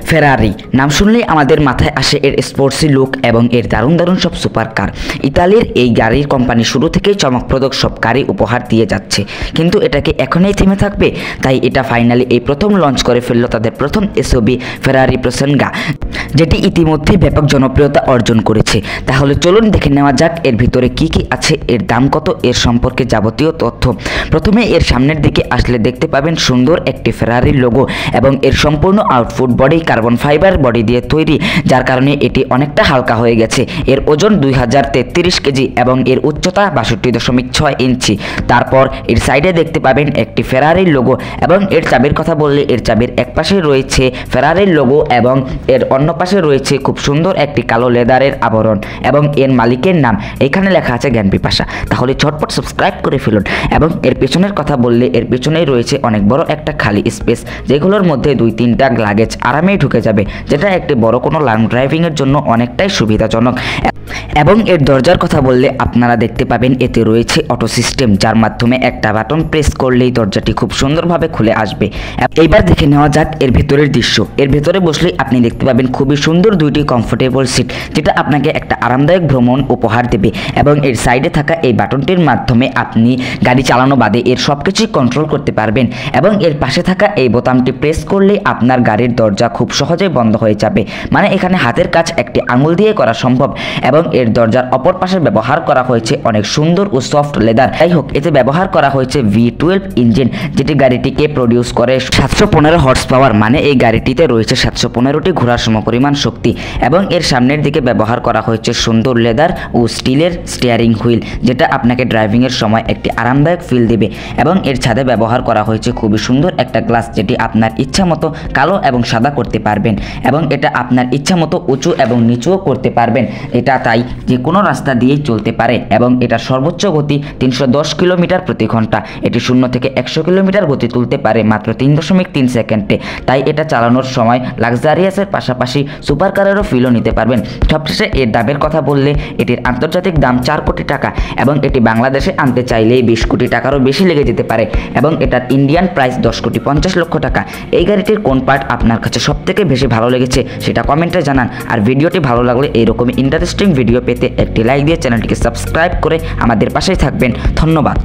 ফেরারি নাম শুনলেই আমাদের মাথায় আসে এর স্পোর্টসি লুক এবং এর দারুণ দারুণ সব সুপার কার। ইতালির এই গাড়ির কোম্পানি শুরু থেকেই চমকপ্রদ সব গাড়ি উপহার দিয়ে যাচ্ছে, কিন্তু এটাকে এখনই থেমে থাকবে? তাই এটা ফাইনালি এই প্রথম লঞ্চ করে ফেলল তাদের প্রথম এসইউভি ফেরারি প্রসেনগা, যেটি ইতিমধ্যে ব্যাপক জনপ্রিয়তা অর্জন করেছে। তাহলে চলুন দেখে নেওয়া যাক এর ভিতরে কি কি আছে, এর দাম কত, এর সম্পর্কে যাবতীয় তথ্য। প্রথমে এর সামনের দিকে আসলে দেখতে পাবেন সুন্দর একটি ফেরারির লোগো এবং এর সম্পূর্ণ output body carbon fibre body দিয়ে তৈরি, যার কারণে এটি অনেকটা হালকা হয়ে গেছে। এর ওজন 2033 কেজি এবং এর উচ্চতা 62.6 ইঞ্চি। তারপর এর সাইডে দেখতে পাবেন একটি ফেরারির লোগো এবং এর চাবির কথা বললে এর চাবির এক পাশে রয়েছে ফেরারির লোগো এবং এর অন্য পাশে রয়েছে খুব সুন্দর একটি কালো লেদারের আবরণ এবং এর মালিকের নাম এখানে লেখা আছে জ্ঞান পিপাসা। তাহলে ঝটপট সাবস্ক্রাইব করে ফেলুন। এবং এর পেছনের কথা বললে এর পেছনেই রয়েছে অনেক বড় একটা খালি স্পেস, যেগুলোর মধ্যে 2-3টা লাগেজ আরামেই ঢুকে যাবে, যেটা একটি বড় কোনো লং ড্রাইভিংয়ের জন্য অনেকটাই সুবিধাজনক। এবং এর দরজার কথা বললে আপনারা দেখতে পাবেন এতে রয়েছে অটো সিস্টেম, যার মাধ্যমে একটা বাটন প্রেস করলেই দরজাটি খুব সুন্দরভাবে খুলে আসবে। এইবার দেখে নেওয়া যাক এর ভেতরের দৃশ্য। এর ভেতরে বসলেই আপনি দেখতে পাবেন খুবই সুন্দর দুইটি কমফোর্টেবল সিট, যেটা আপনাকে একটা আরামদায়ক ভ্রমণ উপহার দেবে। এবং এর সাইডে থাকা এই বাটনটির মাধ্যমে আপনি গাড়ি চালানো বাদে এর সব কিছুই কন্ট্রোল করতে পারবেন। এবং এর পাশে থাকা এই বোতামটি প্রেস করলেই আপনার গাড়ির দরজা খুব সহজেই বন্ধ হয়ে যাবে, মানে এখানে হাতের কাজ একটি আঙুল দিয়ে করা সম্ভব। এবং এর দরজার অপর পাশে ব্যবহার করা হয়েছে অনেক সুন্দর ও সফট লেদার। যাই হোক, এতে ব্যবহার করা হয়েছে V12 ইঞ্জিন, যেটি গাড়িটিকে প্রডিউস করে 715 হর্স পাওয়ার, মানে এই গাড়িটিতে রয়েছে 715টি ঘোড়ার সমপরিমাণ শক্তি। এবং এর সামনের দিকে ব্যবহার করা হয়েছে সুন্দর লেদার ও স্টিলের স্টিয়ারিং হুইল, যেটা আপনাকে ড্রাইভিংয়ের সময় একটি আরামদায়ক ফিল দেবে। এবং এর ছাদে ব্যবহার করা হয়েছে খুবই সুন্দর একটা গ্লাস, যেটি আপনার ইচ্ছা মতো কালো এবং সাদা করতে পারবেন এবং এটা আপনার ইচ্ছা মতো উঁচু এবং নিচুও করতে পারবেন। এটা তাই যে কোনো রাস্তা দিয়েই চলতে পারে। এবং এটা সর্বোচ্চ গতি 310 কিলোমিটার প্রতি ঘন্টা। এটি 0 থেকে 100 কিলোমিটার গতি তুলতে পারে মাত্র 3.3 সেকেন্ডে। তাই এটা চালানোর সময় লাক্সারিয়াসের পাশাপাশি সুপার কারেরও ফিলও নিতে পারবেন। সবশেষে এর দামের কথা বললে এটির আন্তর্জাতিক দাম 4 কোটি টাকা এবং এটি বাংলাদেশে আনতে চাইলেই 20 কোটি টাকারও বেশি লেগে যেতে পারে। এবং এটার ইন্ডিয়ান প্রাইস 10.50 কোটি টাকা। এই গাড়িটির কোন পার্ট আপনার কাছে সবথেকে বেশি ভালো লেগেছে সেটা কমেন্টে জানান। আর ভিডিওটি ভালো লাগলে এইরকমই ইন্টারেস্টিং ভিডিও পেতে একটি লাইক দিয়ে চ্যানেলটিকে সাবস্ক্রাইব করে আমাদের পাশেই থাকবেন। ধন্যবাদ।